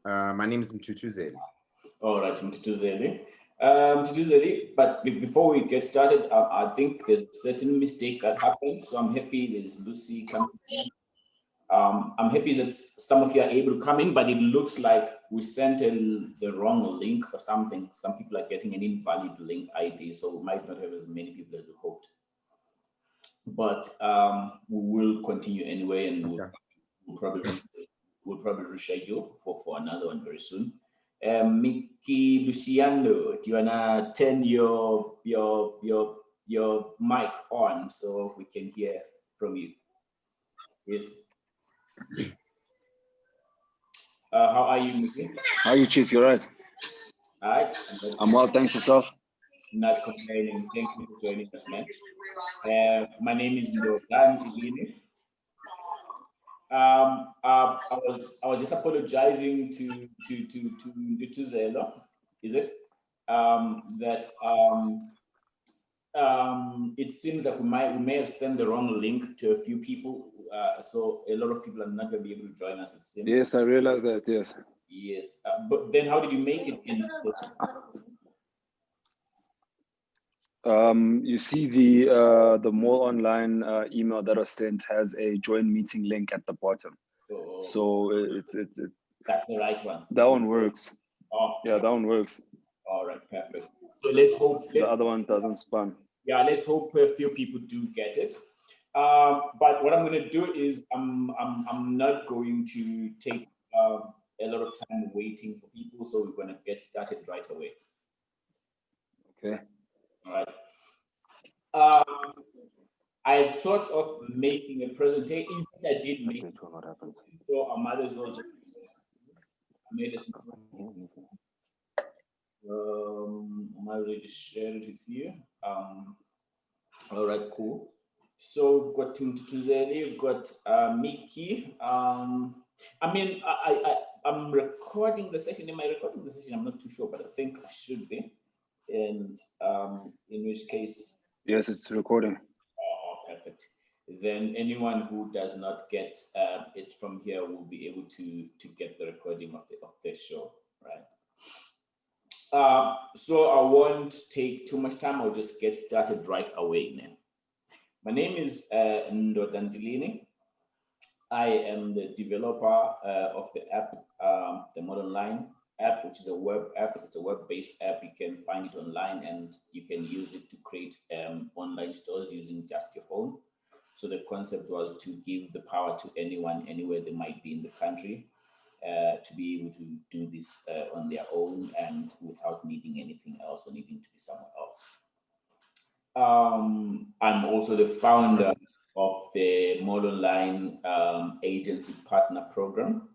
My name is Mtutuzeli. All right, Mtutuzeli. But before we get started, I think there's a certain mistake that happened. So I'm happy there's Lucy coming in. I'm happy that some of you are able to come in, but it looks like we sent in the wrong link or something. Some people are getting an invalid link ID, so we might not have as many people as we hoped. But we will continue anyway, and we'll probably reschedule for another one very soon. Mickey Luciano, do you wanna turn your mic on so we can hear from you? Yes. How are you, Mickey? How are you, Chief? You're right. All right. I'm well, thanks. Yourself? Not complaining. Thank you for joining us, man. My name is Ndodani. I was just apologizing to Ndutuzelo, is it? That it seems that we may have sent the wrong link to a few people, so a lot of people are not going to be able to join us. It seems. Yes, I realized that. Yes. Yes, but then how did you make it in? You see the ThemallOnline email that was sent has a join meeting link at the bottom. Oh, so it's that's the right one. That one works. Oh, yeah, that one works. All right, perfect. So let's hope the other one doesn't spam. Yeah, let's hope a few people do get it. But what I'm going to do is I'm not going to take a lot of time waiting for people, so we're going to get started right away. Okay. All right. I thought of making a presentation. I did make it. What happens? So I might as well just made this. I might as well just share it with you. All right, cool. So we've got Mtutuzeli, we've got Mickey. I mean, I'm recording the session. Am I recording the session? I'm not too sure, but I think I should be. And in which case, yes, it's recording. Oh, perfect. Then anyone who does not get it from here will be able to get the recording of the show, right? So I won't take too much time. I'll just get started right away now. My name is Ndodani. I am the developer of the app, ThemallOnline app, which is a web app. It's a web-based app. You can find it online and you can use it to create online stores using just your phone. So the concept was to give the power to anyone, anywhere they might be in the country, to be able to do this on their own and without needing anything else or needing to be somewhere else. I'm also the founder of the ThemallOnline agency partner program.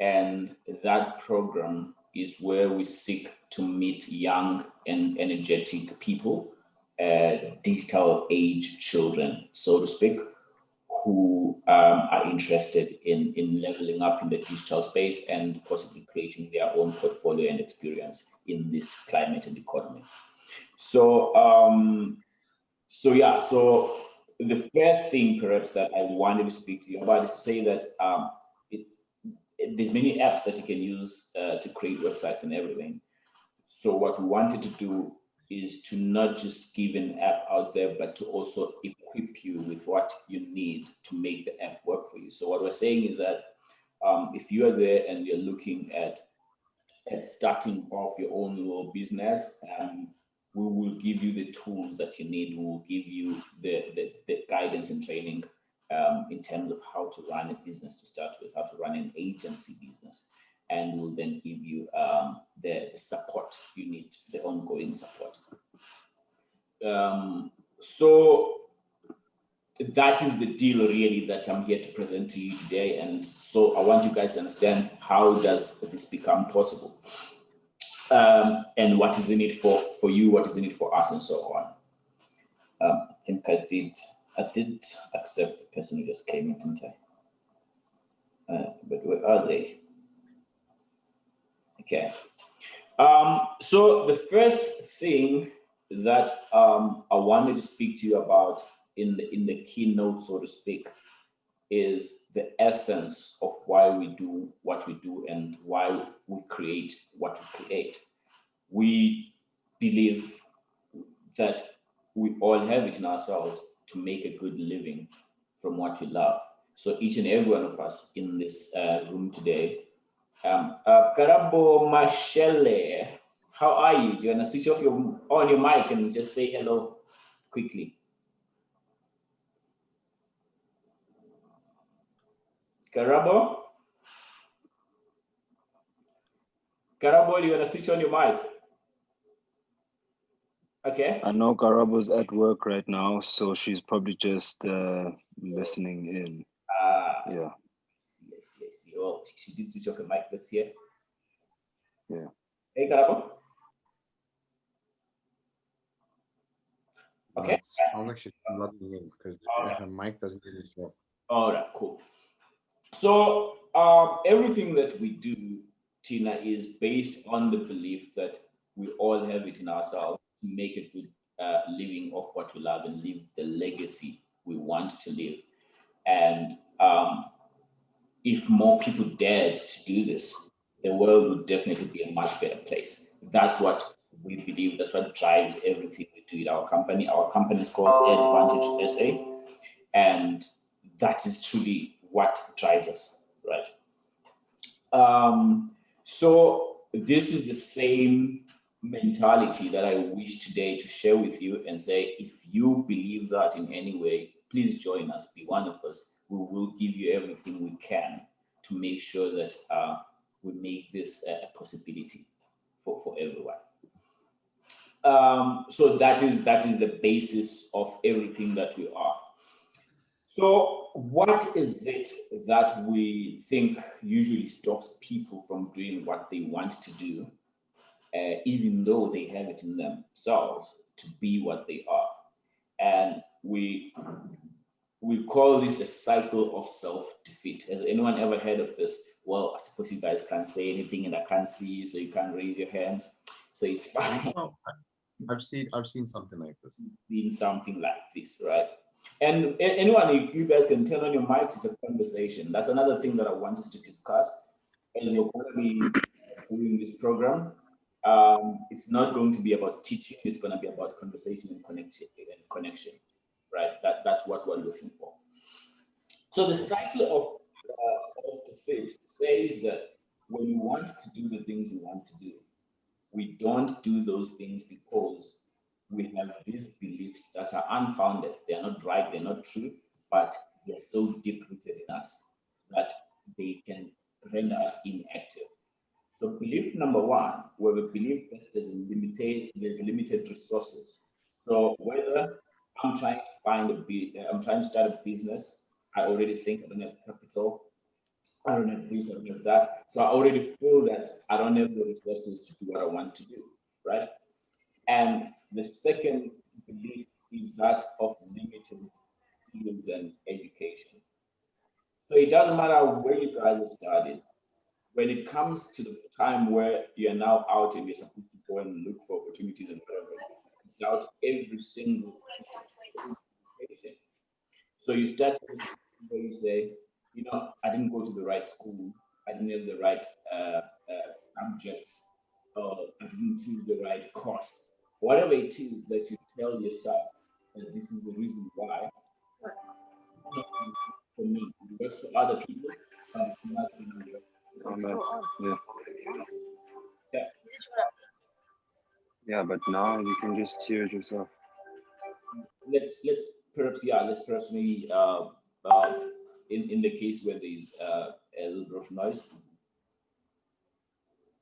And that program is where we seek to meet young and energetic people, digital age children, so to speak, who are interested in leveling up in the digital space and possibly creating their own portfolio and experience in this climate and economy. So, so the first thing perhaps that I wanted to speak to you about is to say that there's many apps that you can use to create websites and everything. So what we wanted to do is to not just give an app out there, but to also equip you with what you need to make the app work for you. So what we're saying is that if you are there and you're looking at starting off your own little business, we will give you the tools that you need. We will give you the guidance and training in terms of how to run a business to start with, how to run an agency business. And we'll then give you the support you need, the ongoing support. So that is the deal really that I'm here to present to you today. And so I want you guys to understand how does this become possible? And what is in it for you, what is in it for us, and so on. I think I did accept the person who just came in, didn't I? But where are they? Okay. So the first thing that I wanted to speak to you about in the keynote, so to speak, is the essence of why we do what we do and why we create what we create. We believe that we all have it in ourselves to make a good living from what we love. So each and every one of us in this room today, Karabo Mashele, how are you? Do you want to switch off your mic and just say hello quickly? Karabo? Karabo, you want to switch on your mic? Okay. I know Karabo's at work right now, so she's probably just listening in. Yeah. Yes. Oh, she did switch off her mic. Let's hear. Yeah. Hey, Karabo. Okay. Sounds like she's not in because her mic doesn't really show. All right, cool. So everything that we do, Tina, is based on the belief that we all have it in ourselves to make a good living of what we love and live the legacy we want to live. And if more people dared to do this, the world would definitely be a much better place. That's what we believe. That's what drives everything we do in our company. Our company is called Advantage SA, and that is truly what drives us, right? So this is the same mentality that I wish today to share with you and say, if you believe that in any way, please join us, be one of us. We will give you everything we can to make sure that we make this a possibility for everyone. So that is the basis of everything that we are. So what is it that we think usually stops people from doing what they want to do, even though they have it in themselves to be what they are? And we call this a cycle of self-defeat. Has anyone ever heard of this? Well, I suppose you guys can't say anything and I can't see you, so you can't raise your hands. So it's fine. Oh, I've seen something like this. Seen something like this, right? And anyone, you guys can turn on your mics. It's a conversation. That's another thing that I want us to discuss as we're going to be doing this program. It's not going to be about teaching. It's going to be about conversation and connection, right? That's what we're looking for. So the cycle of self-defeat says that when we want to do the things we want to do, we don't do those things because we have these beliefs that are unfounded. They are not right, they're not true, but they're so deep rooted in us that they can render us inactive. So belief number one, we have a belief that there's limited resources. So whether I'm trying to start a business, I already think I don't have capital, I don't have this, I don't have that. So I already feel that I don't have the resources to do what I want to do, right? And the second belief is that of limited skills and education. So it doesn't matter where you guys have studied. When it comes to the time where you're now out and you're supposed to go and look for opportunities and whatever, you doubt every single education. So you start where you say, I didn't go to the right school, I didn't have the right subjects, or I didn't choose the right course. Whatever it is that you tell yourself that this is the reason why, for me, it works for other people, but it's not going to work. Yeah. Yeah. Yeah, but now you can just hear it yourself. Let's perhaps maybe in the case where there's a little bit of noise.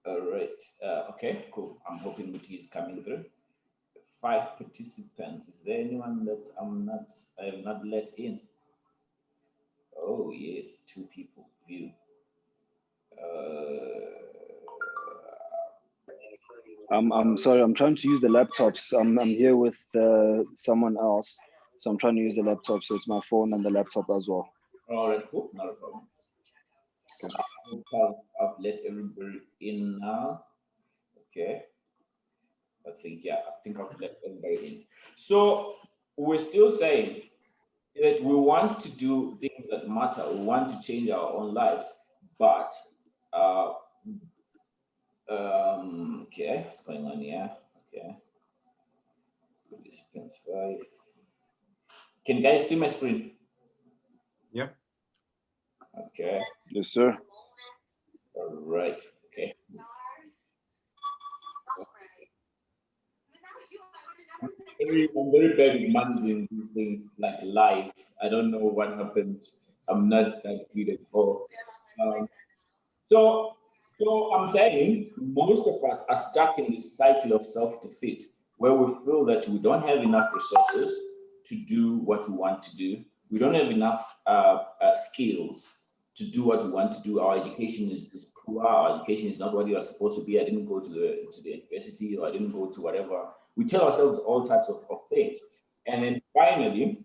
All right. Okay, cool. I'm hoping it is coming through. 5 participants. Is there anyone that I have not let in? Oh yes, 2 people view. I'm sorry, I'm trying to use the laptops. I'm here with someone else, so I'm trying to use the laptop. So it's my phone and the laptop as well. All right, cool. Not a problem. Okay. I hope I've let everybody in now. Okay. I think I've let everybody in. So we're still saying that we want to do things that matter. We want to change our own lives, but uh, okay, what's going on here? Okay, participants 5. Can you guys see my screen? Yeah. Okay. Yes, sir. All right. Okay. I'm very bad at managing these things like live. I don't know what happened. I'm not that good at all. Um, so, so I'm saying most of us are stuck in this cycle of self-defeat where we feel that we don't have enough resources to do what we want to do. We don't have enough skills to do what we want to do. Our education is poor. Our education is not what you are supposed to be. I didn't go to the university, or I didn't go to whatever. We tell ourselves all types of things. And then finally,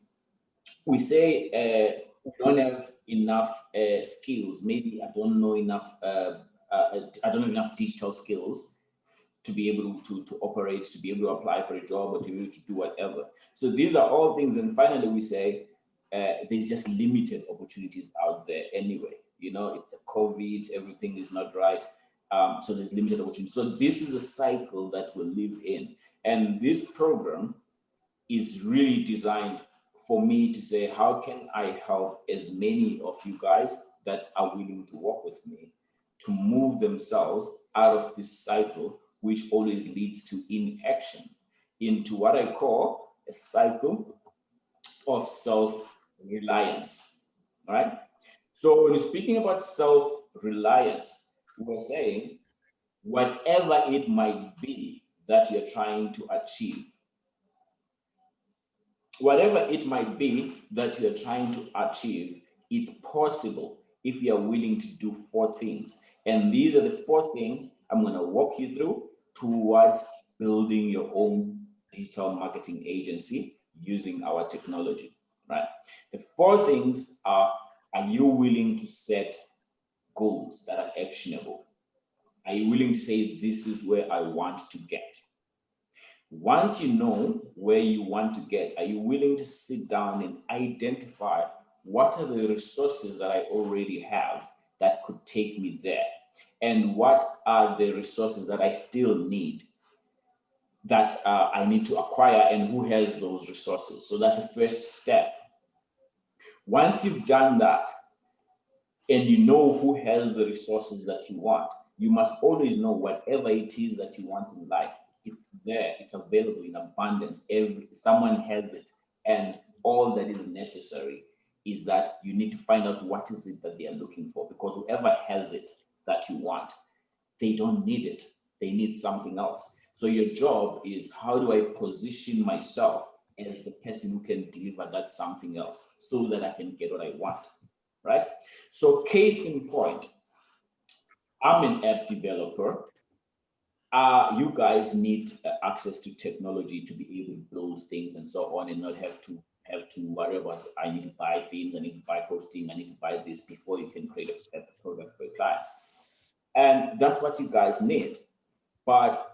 we say we don't have enough skills. Maybe I don't know enough. I don't have enough digital skills to be able to operate, to be able to apply for a job, or to be able to do whatever. So these are all things. And finally, we say there's just limited opportunities out there anyway. You know, it's a COVID, everything is not right. So there's limited opportunity. So this is a cycle that we live in. And this program is really designed for me to say, how can I help as many of you guys that are willing to work with me to move themselves out of this cycle, which always leads to inaction, into what I call a cycle of self-reliance, right? So when you're speaking about self-reliance, we're saying whatever it might be that you're trying to achieve, whatever it might be that you're trying to achieve, it's possible if you're willing to do 4 things. And these are the 4 things I'm going to walk you through towards building your own digital marketing agency using our technology, right? The 4 things are you willing to set goals that are actionable? Are you willing to say, this is where I want to get? Once you know where you want to get, are you willing to sit down and identify what are the resources that I already have that could take me there? And what are the resources that I still need that I need to acquire, and who has those resources? So that's the first step. Once you've done that, and you know who has the resources that you want, you must always know whatever it is that you want in life, it's there, it's available in abundance. Someone has it, and all that is necessary is that you need to find out what is it that they are looking for, because whoever has it that you want, they don't need it, they need something else. So your job is, how do I position myself as the person who can deliver that something else so that I can get what I want, right? So case in point, I'm an app developer. You guys need access to technology to be able to build things and so on, and not have to worry about, I need to buy things, I need to buy hosting, I need to buy this before you can create a product for a client. And that's what you guys need. But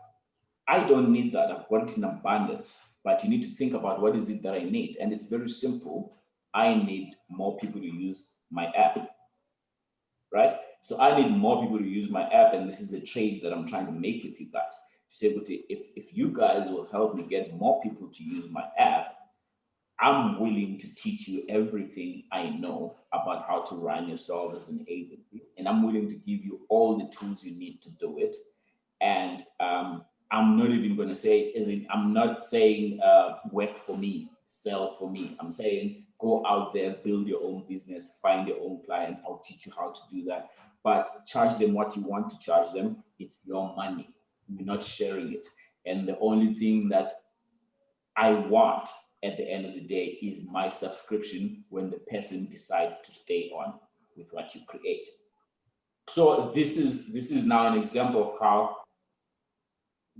I don't need that. I've got it in abundance. But you need to think about, what is it that I need? And it's very simple. I need more people to use my app, right? So I need more people to use my app, and this is the trade that I'm trying to make with you guys. To say, if you guys will help me get more people to use my app, I'm willing to teach you everything I know about how to run yourselves as an agency, and I'm willing to give you all the tools you need to do it. And I'm not even going to say, I'm not saying work for me, sell for me. I'm saying go out there, build your own business, find your own clients. I'll teach you how to do that. But charge them what you want to charge them. It's your money. We're not sharing it. And the only thing that I want at the end of the day is my subscription when the person decides to stay on with what you create. So this is now an example of how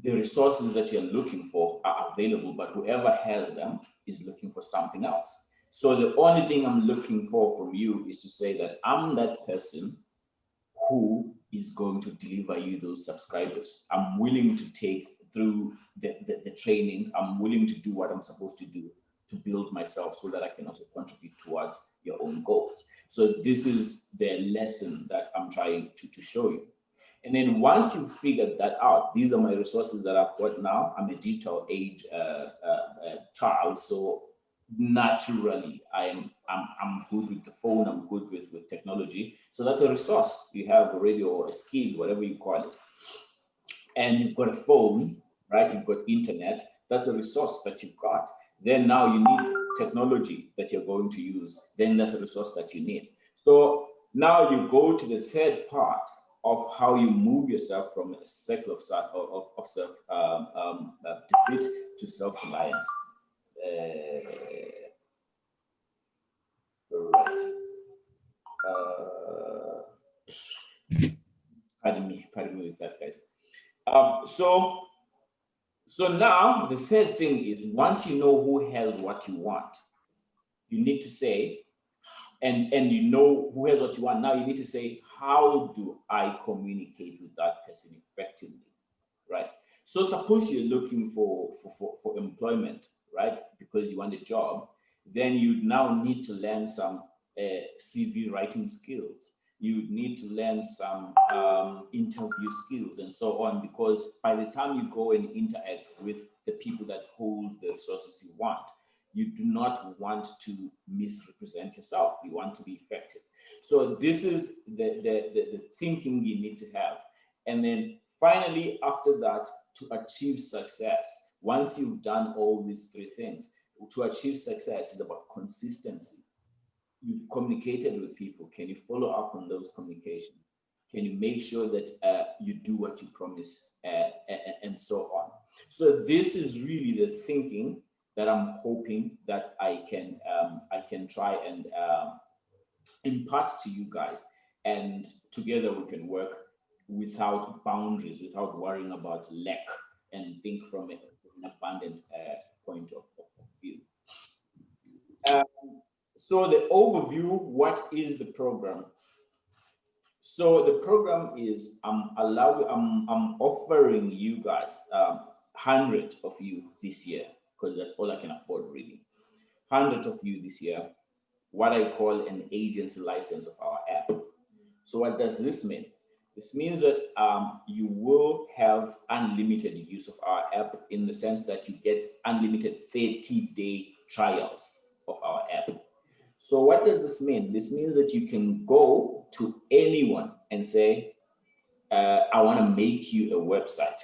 the resources that you're looking for are available, but whoever has them is looking for something else. So the only thing I'm looking for from you is to say that I'm that person who is going to deliver you those subscribers. I'm willing to take through the training. I'm willing to do what I'm supposed to do to build myself so that I can also contribute towards your own goals. So this is the lesson that I'm trying to show you. And then once you've figured that out, these are my resources that I've got now. I'm a digital age child, so naturally I'm good with the phone, I'm good with technology. So that's a resource you have already, or a skill, whatever you call it. And you've got a phone, right? You've got internet. That's a resource that you've got. Then now you need technology that you're going to use. Then that's a resource that you need. So now you go to the third part of how you move yourself from a cycle of self defeat to self-reliance. Right. Pardon me with that, guys. So now the third thing is, once you know who has what you want, you need to say, and you know who has what you want. Now you need to say, how do I communicate with that person effectively, right? So suppose you're looking for employment, right? Because you want a job, then you now need to learn some CV writing skills. You need to learn some interview skills and so on, because by the time you go and interact with the people that hold the resources you want, you do not want to misrepresent yourself. You want to be effective. So this is the thinking you need to have. And then finally, after that, to achieve success, once you've done all these three things, to achieve success is about consistency. You've communicated with people. Can you follow up on those communications? Can you make sure that you do what you promise, and so on? So this is really the thinking that I'm hoping that I can try and impart to you guys, and together we can work without boundaries, without worrying about lack, and think from an abundant point of view. So the overview, what is the program? So the program is I'm offering you guys 100 of you this year, because that's all I can afford really. 100 of you this year, what I call an agency license of our app. So what does this mean? This means that you will have unlimited use of our app, in the sense that you get unlimited 30-day trials of our app. So what does this mean? This means that you can go to anyone and say, I want to make you a website.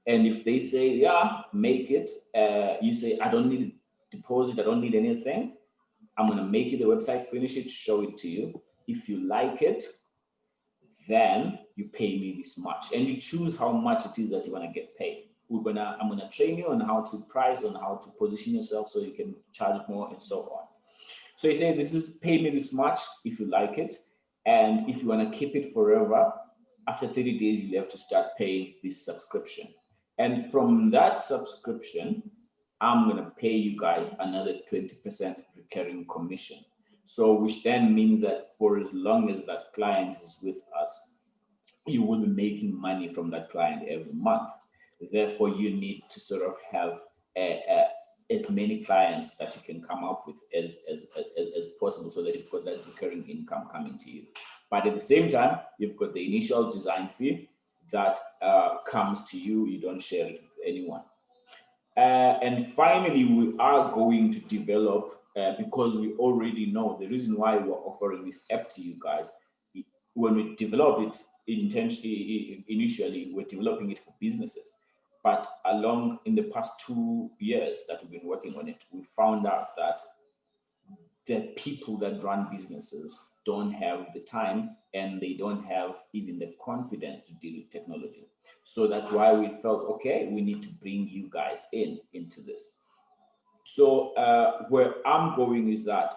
And if they say, yeah, make it, you say, I don't need a deposit, I don't need anything. I'm going to make you the website, finish it, show it to you. If you like it, then you pay me this much. And you choose how much it is that you want to get paid. I'm going to train you on how to price, on how to position yourself so you can charge more and so on. So you say, this is pay me this much if you like it. And if you want to keep it forever, after 30 days, you have to start paying this subscription. And from that subscription, I'm going to pay you guys another 20% recurring commission. So which then means that for as long as that client is with us, you will be making money from that client every month. Therefore, you need to sort of have as many clients that you can come up with as possible, so that you've got that recurring income coming to you. But at the same time, you've got the initial design fee that comes to you. You don't share it with anyone. And finally, we are going to develop, because we already know the reason why we're offering this app to you guys. When we develop it initially, we're developing it for businesses. But along in the past 2 years that we've been working on it, we found out that the people that run businesses don't have the time, and they don't have even the confidence to deal with technology. So that's why we felt, okay, we need to bring you guys into this. So where I'm going is that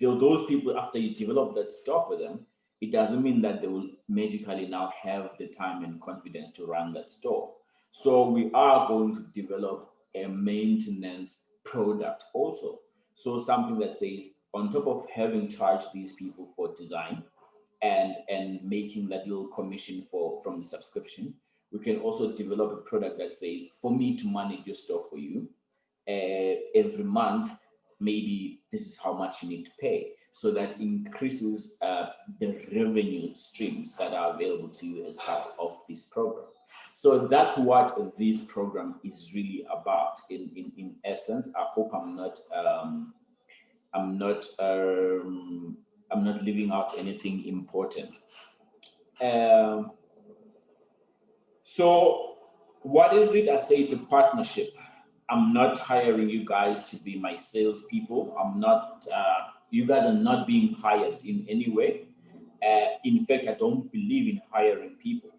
those people, after you develop that stuff for them, it doesn't mean that they will magically now have the time and confidence to run that store. So we are going to develop a maintenance product also. So something that says, on top of having charged these people for design and making that little commission from the subscription, we can also develop a product that says, for me to manage your store for you, every month, maybe this is how much you need to pay. So that increases the revenue streams that are available to you as part of this program. So that's what this program is really about in essence. I hope I'm not leaving out anything important. So what is it? I say it's a partnership. I'm not hiring you guys to be my salespeople. I'm not, you guys are not being hired in any way. In fact, I don't believe in hiring people.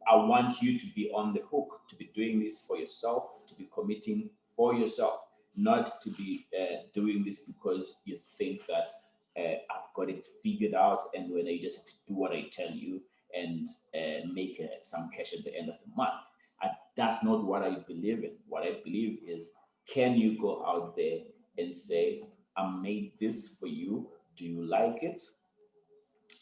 I want you to be on the hook, to be doing this for yourself, to be committing for yourself, not to be doing this because you think that I've got it figured out and when I just have to do what I tell you and make some cash at the end of the month. That's not what I believe in. What I believe is, can you go out there and say, I made this for you. Do you like it?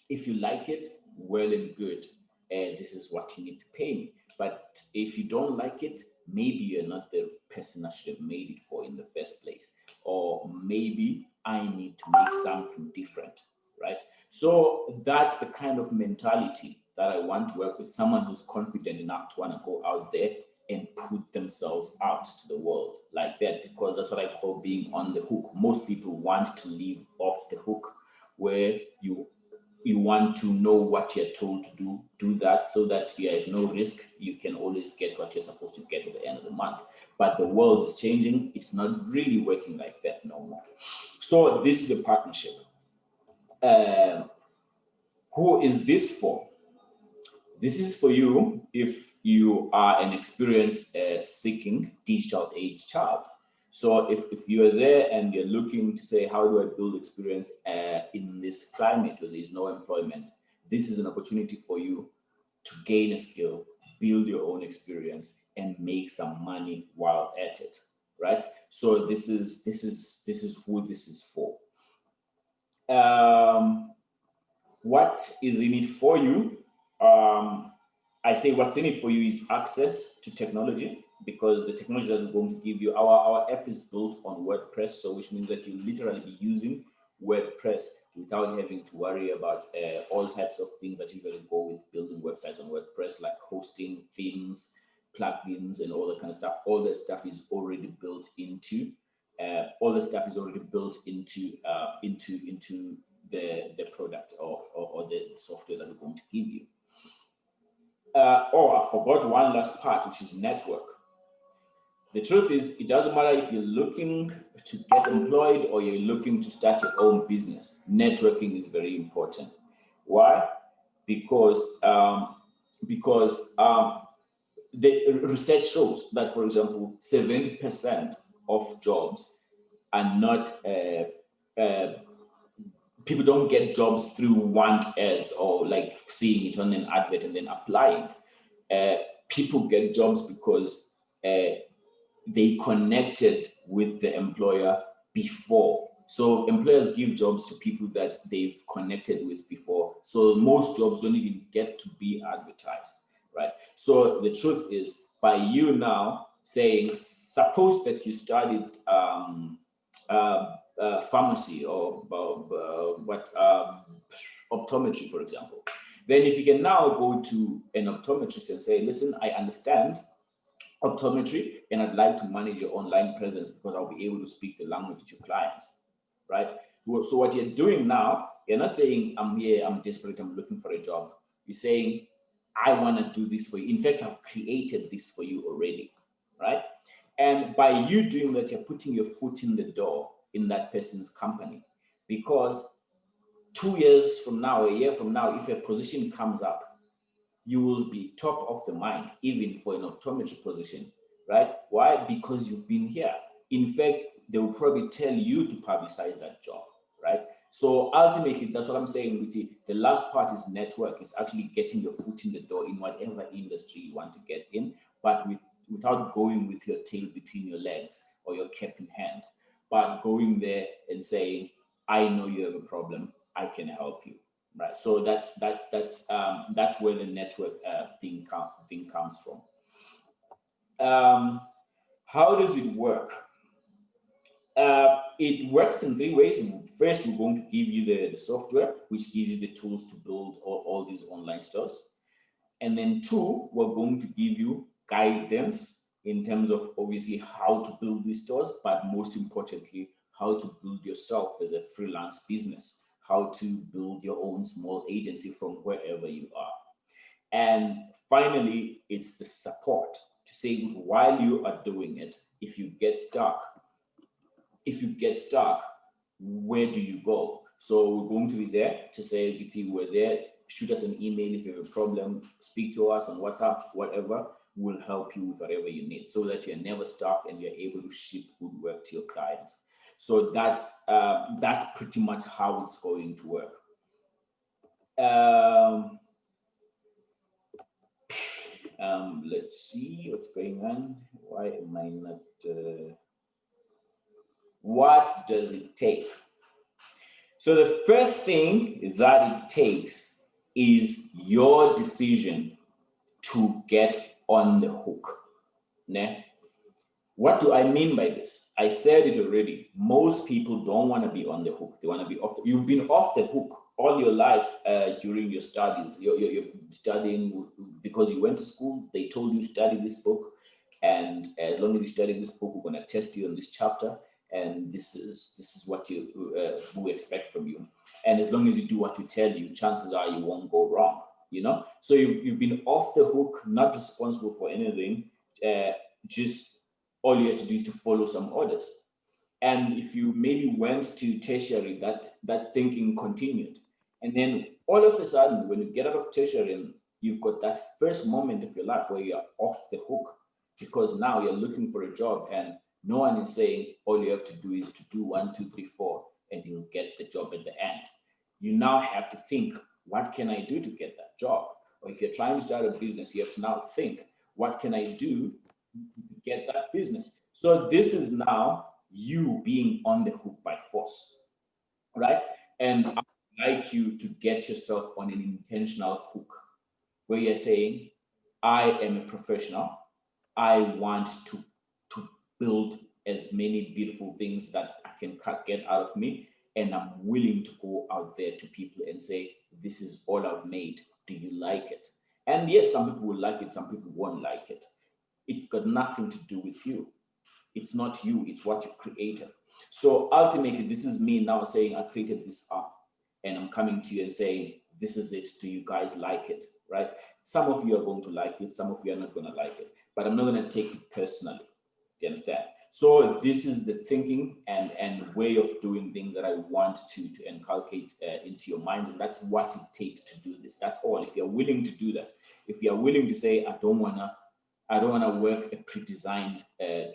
If you like it, well and good. This is what you need to pay me. But if you don't like it, maybe you're not the person I should have made it for in the first place. Or maybe I need to make something different, right? So that's the kind of mentality that I want to work with. Someone who's confident enough to want to go out there and put themselves out to the world like that, because that's what I call being on the hook. Most people want to live off the hook, where you want to know what you're told to do that so that you have no risk. You can always get what you're supposed to get at the end of the month. But the world is changing. It's not really working like that no more. So this is a partnership. Who is this for? This is for you if you are an experienced seeking digital age child. So if you are there and you're looking to say, how do I build experience in this climate where there is no employment? This is an opportunity for you to gain a skill, build your own experience, and make some money while at it, right? So this is who this is for. What is in it for you? I say what's in it for you is access to technology, because the technology that we're going to give you, our app is built on WordPress, so which means that you literally be using WordPress without having to worry about all types of things that usually go with building websites on WordPress, like hosting, themes, plugins, and all that kind of stuff. All that stuff is already built into the product or the software that we're going to give you. I forgot one last part, which is network. The truth is, it doesn't matter if you're looking to get employed or you're looking to start your own business. Networking is very important. Why? Because the research shows that, for example, 70% of jobs are not people don't get jobs through want ads or like seeing it on an advert and then applying. People get jobs because they connected with the employer before. So employers give jobs to people that they've connected with before. So most jobs don't even get to be advertised, right? So the truth is, by you now saying, suppose that you studied pharmacy or optometry, for example. Then if you can now go to an optometrist and say, listen, I understand optometry and I'd like to manage your online presence because I'll be able to speak the language to your clients, right? So what you're doing now, you're not saying, I'm here, I'm desperate, I'm looking for a job. You're saying, I want to do this for you. In fact, I've created this for you already, right? And by you doing that, you're putting your foot in the door in that person's company, because 2 years from now, a year from now, if a position comes up, you will be top of the mind, even for an optometry position, right? Why? Because you've been here. In fact, they will probably tell you to publicize that job, right? So ultimately, that's what I'm saying, Ruti. The last part is network, is actually getting your foot in the door in whatever industry you want to get in, but without going with your tail between your legs or your cap in hand, but going there and saying, I know you have a problem, I can help you, right? So that's where the network thing comes from. How does it work? It works in 3 ways. First, we're going to give you the software, which gives you the tools to build all these online stores. And then 2, we're going to give you guidance in terms of obviously how to build these stores, but most importantly, how to build yourself as a freelance business, how to build your own small agency from wherever you are. And finally, it's the support to say while you are doing it, if you get stuck, where do you go? So we're going to be there to say, BT, we're there. Shoot us an email if you have a problem. Speak to us on WhatsApp, whatever. We'll help you with whatever you need so that you're never stuck and you're able to ship good work to your clients. So that's pretty much how it's going to work. Let's see what's going on. Why am I not? What does it take? So the first thing that it takes is your decision to get on the hook. Ne? What do I mean by this? I said it already. Most people don't want to be on the hook. They want to be off. You've been off the hook all your life during your studies. You're studying because you went to school. They told you study this book, and as long as you study this book, we're going to test you on this chapter, and this is what we expect from you. And as long as you do what we tell you, chances are you won't go wrong. You know. So you've been off the hook, not responsible for anything. Just all you had to do is to follow some orders. And if you maybe went to tertiary, that thinking continued. And then all of a sudden, when you get out of tertiary, you've got that first moment of your life where you're off the hook because now you're looking for a job and no one is saying all you have to do is to do 1, 2, 3, 4, and you'll get the job at the end. You now have to think, what can I do to get that job? Or if you're trying to start a business, you have to now think, what can I do to get that business? So this is now you being on the hook by force, right? And I would like you to get yourself on an intentional hook where you're saying, I am a professional. I want to build as many beautiful things that I can get out of me. And I'm willing to go out there to people and say, this is all I've made. Do you like it? And yes, some people will like it. Some people won't like it. It's got nothing to do with you. It's not you, it's what you created. So ultimately, this is me now saying I created this app and I'm coming to you and saying, this is it, do you guys like it, right? Some of you are going to like it, some of you are not going to like it, but I'm not going to take it personally, do you understand? So this is the thinking and way of doing things that I want to inculcate into your mind, and that's what it takes to do this. That's all. If you're willing to do that, if you're willing to say, I don't want to work a pre-designed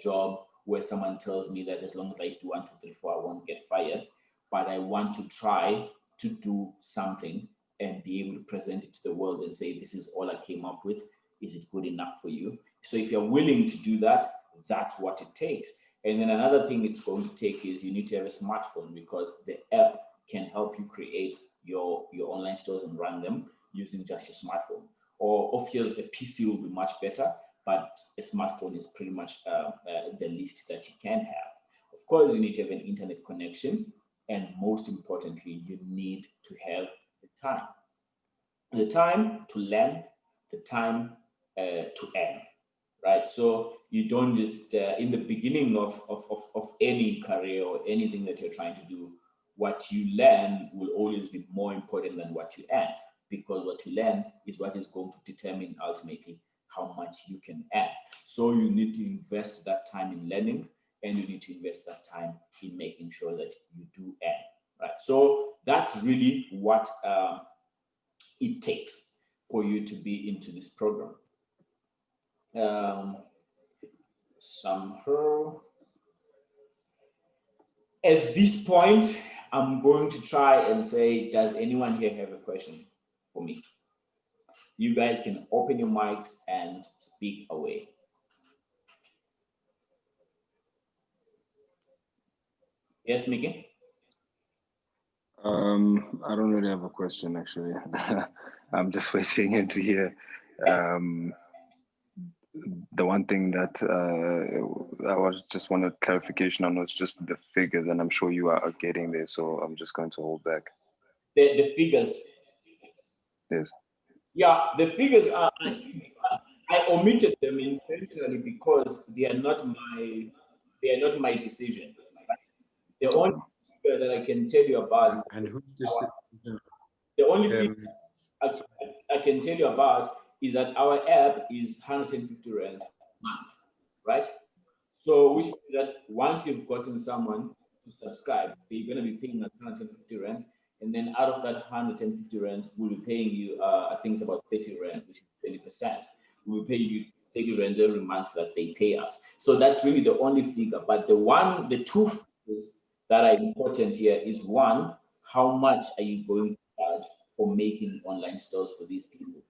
job where someone tells me that as long as I do 1, 2, 3, 4, I won't get fired, but I want to try to do something and be able to present it to the world and say, this is all I came up with. Is it good enough for you? So if you're willing to do that, that's what it takes. And then another thing it's going to take is you need to have a smartphone, because the app can help you create your online stores and run them using just your smartphone. Or of course, a PC will be much better, but a smartphone is pretty much the least that you can have. Of course, you need to have an internet connection, and most importantly, you need to have the time to learn, the time to earn, right? So you don't just, in the beginning of any career or anything that you're trying to do, what you learn will always be more important than what you earn, because what you learn is what is going to determine ultimately how much you can earn. So you need to invest that time in learning, and you need to invest that time in making sure that you do earn, right? So that's really what it takes for you to be into this program. Somehow, at this point, I'm going to try and say, does anyone here have a question for me? You guys can open your mics and speak away. Yes, Mickey? I don't really have a question, actually. I'm just waiting in to hear the one thing that I was just wanted clarification on was just the figures, and I'm sure you are getting there, so I'm just going to hold back. The figures. Yes. Yeah, the figures are. I omitted them intentionally because they are not my decision. The only figure that I can tell you about is And who's the only thing um, I can tell you about is that our app is 150 rands a month, right? So which means that once you've gotten someone to subscribe, they're going to be paying us 150 rands, and then out of that 150 rands, we'll be paying you, I think it's about 30 rands, which is 20%. We'll pay you 30 rands every month that they pay us. So that's really the only figure. But the two figures that are important here is one, how much are you going to charge for making online stores for these people?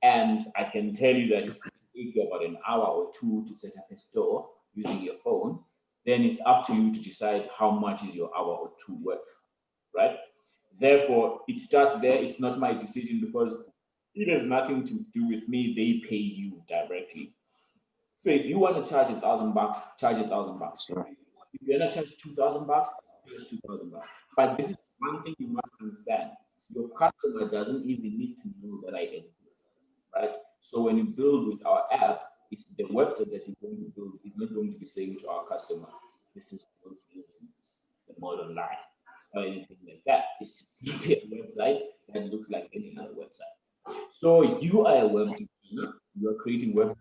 And I can tell you that it's going to take you about an hour or two to set up a store using your phone. Then it's up to you to decide how much is your hour or two worth, right? Therefore, it starts there. It's not my decision because it has nothing to do with me. They pay you directly. So if you want to charge $1,000, charge $1,000. Sure. If you want to charge $2,000, charge $2,000. But this is one thing you must understand. Your customer doesn't even need to know that I exist, right? So when you build with our app, it's the website that you're going to build is not going to be saying to our customer, this is using ThemallOnline or anything like that. It's just simply a website that looks like any other website. So you are a web designer, you are creating websites,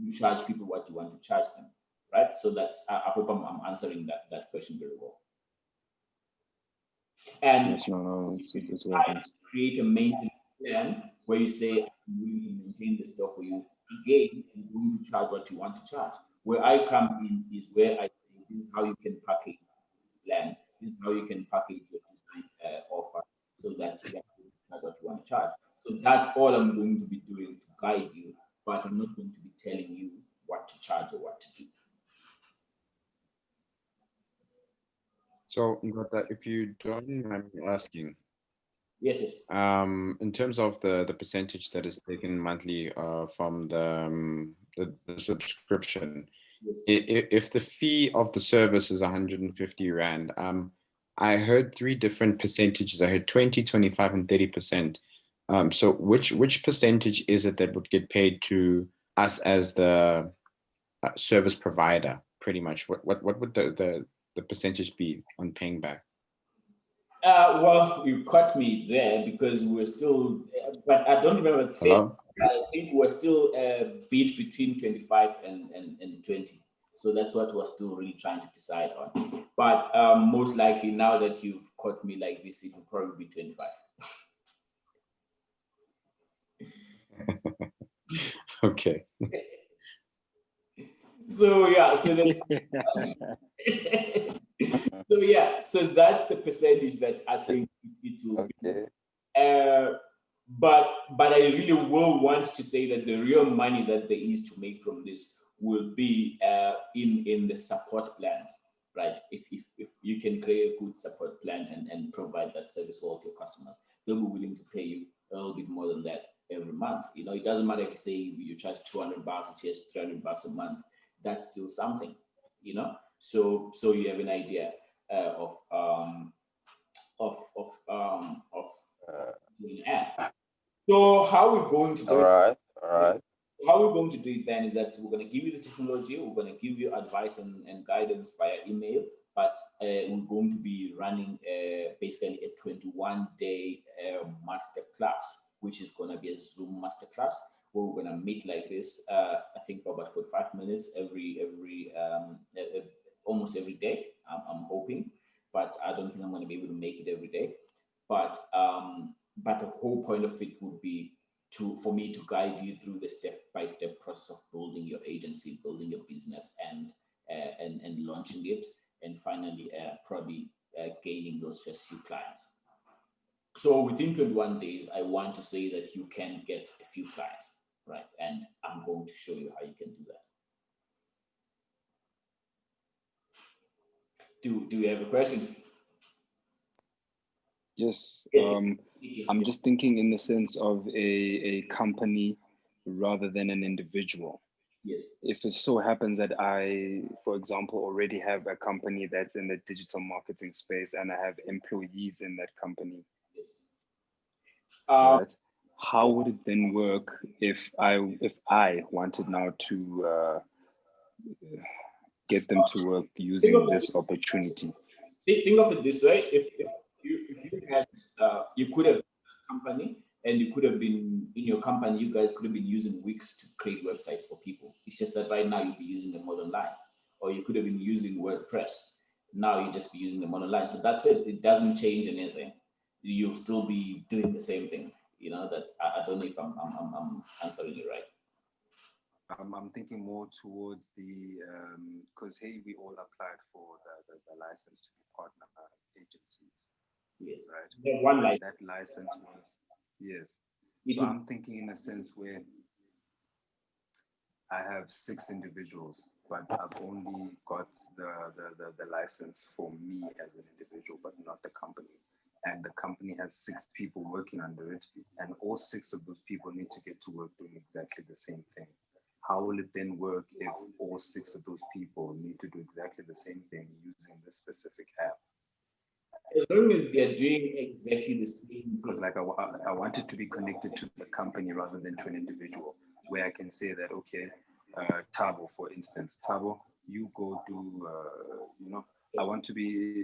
you charge people what you want to charge them, right? So that's, I hope I'm answering that question very well. And Yes, no, it's I working. create a maintenance plan where you say, I'm willing to maintain the stuff for you. Again, I'm going to charge what you want to charge. Where I come in is where I say, this is how you can package plan. This is how you can package your design offer so that you can charge what you want to charge. So that's all I'm going to be doing to guide you, but I'm not going to be telling you what to charge or what to do. so that if you don't mind me asking, Yes, yes. in terms of the percentage that is taken monthly from the subscription, Yes. if the fee of the service is 150 rand, I heard three different percentages. I heard 20, 25, and 30%. So which percentage is it that would get paid to us as the service provider? Pretty much, what would the percentage be on paying back? Well, you caught me there because we're still, but I don't remember the figure. Hello? I think we're still beat between 25 and 20. So that's what we're still really trying to decide on. But most likely now that you've caught me like this, it will probably be 25. Okay. So yeah, so that's so yeah, so that's the percentage that I think it will be. Okay. But I really will want to say that the real money that there is to make from this will be in the support plans, right? If you can create a good support plan and provide that service for all of your customers, they'll be willing to pay you a little bit more than that every month. You know, it doesn't matter if you say you charge $200 or charge $300 a month. That's still something, you know. So you have an idea of doing an app. So how we're going to do it? All right. How we're going to do it then is that we're going to give you the technology, we're going to give you advice and guidance via email, but we're going to be running basically a 21-day masterclass, which is going to be a Zoom masterclass where we're going to meet like this. I think for about 45 minutes almost every day. I'm hoping, but I don't think I'm going to be able to make it every day. But the whole point of it would be for me to guide you through the step-by-step process of building your agency, building your business, and launching it, and finally probably gaining those first few clients. So within 21 days, I want to say that you can get a few clients, right? And I'm going to show you how you can do that. Do you have a question? Yes. Yes. I'm just thinking in the sense of a company rather than an individual. Yes. If it so happens that I, for example, already have a company that's in the digital marketing space and I have employees in that company, Yes. right? How would it then work if I wanted now to get them to work using this opportunity? Think of it this way: if you had you could have a company, and you could have been in your company, you guys could have been using Wix to create websites for people. It's just that right now you'd be using ThemallOnline, or you could have been using WordPress. Now you just be using ThemallOnline. So that's it. It doesn't change anything. You'll still be doing the same thing. You know, that's I don't know if I'm answering it right. I'm thinking more towards the because hey, we all applied for the license to be partner agencies. Yes. Right. Yeah, one And like that license was, yes. it So would, I'm thinking in a sense where I have 6 individuals, but I've only got the license for me as an individual, but not the company. And the company has 6 people working under it, and all 6 of those people need to get to work doing exactly the same thing. How will it then work if all 6 of those people need to do exactly the same thing using this specific app? as long as they're doing exactly the same Because thing. like I want it to be connected to the company rather than to an individual, where I can say that, okay, Tabo, for instance, Tabo, you go do, I want to be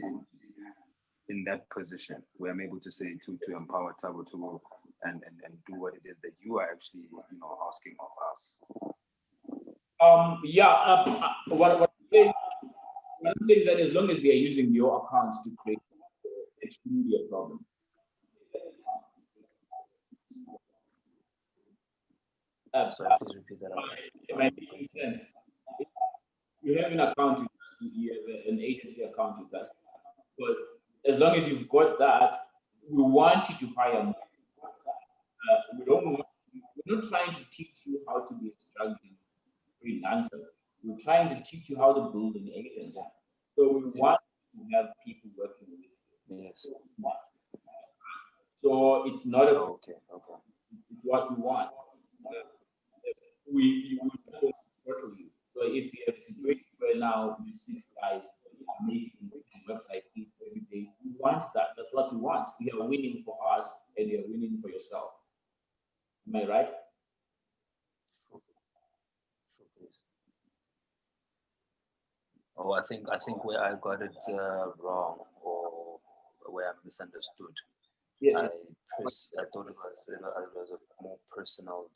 in that position where I'm able to say to empower Tabo to go and do what it is that you are actually, asking of us. What I'm saying is that as long as they are using your account to create, it shouldn't be a problem. Sorry, please repeat that. It might make sense. If you have an account with us, you have an agency account with us, because as long as you've got that, we want you to hire more. We're not trying to teach you how to be a struggling freelancer. We're trying to teach you how to build an agency. So we want to have people working with you. Yes. So it's not a Okay. it's what we want. We don't throttle you. So if you have a situation where now you 6 guys are making a website every day, we want that. That's what we want. You are winning for us, and you're winning for yourself. Am I right? Oh, I think where I got it wrong, or where I misunderstood. Yes. I thought it was a more personal,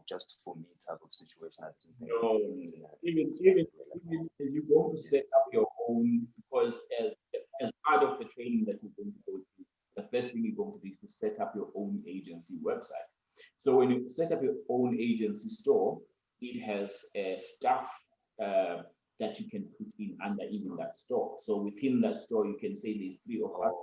just for me type of situation. I didn't think. No, even as you're going to set up your own, because as part of the training that you're going to go through, the first thing you're going to do is to set up your own agency website. So when you set up your own agency store, it has stuff that you can put in under even that store. So within that store, you can say there's 3 of us.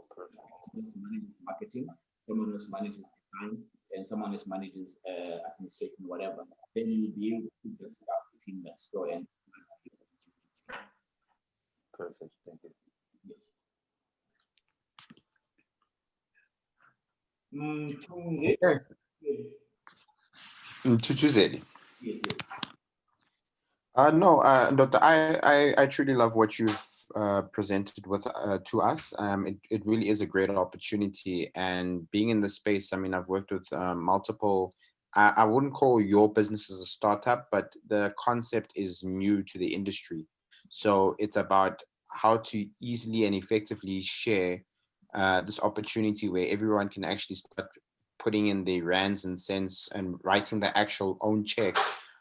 Someone manages marketing, someone else manages design, and someone else manages administration, whatever. Then you'll be able to put that stuff within that store. And perfect. Thank you. Yes. Tutuzeli. Yes. No, Doctor, I truly love what you've presented with to us. It really is a great opportunity, and being in this space, I mean, I've worked with multiple. I wouldn't call your business as a startup, but the concept is new to the industry. So it's about how to easily and effectively share this opportunity where everyone can actually start putting in the rands and cents and writing the actual own check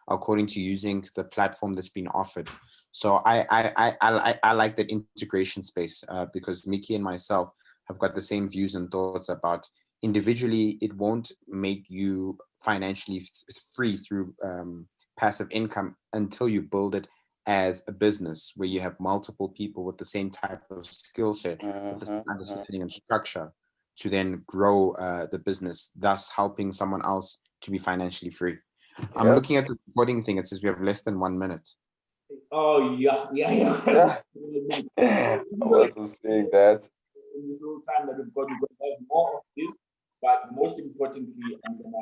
according to using the platform that's been offered. So I like that integration space because Mickey and myself have got the same views and thoughts about individually. It won't make you financially free through passive income until you build it as a business where you have multiple people with the same type of skill set, with the same understanding and structure to then grow the business, thus helping someone else to be financially free. I'm looking at the recording thing. It says we have less than 1 minute. Oh, yeah. I wasn't saying that. In this little time that we've got to have more of this, but most importantly, I'm gonna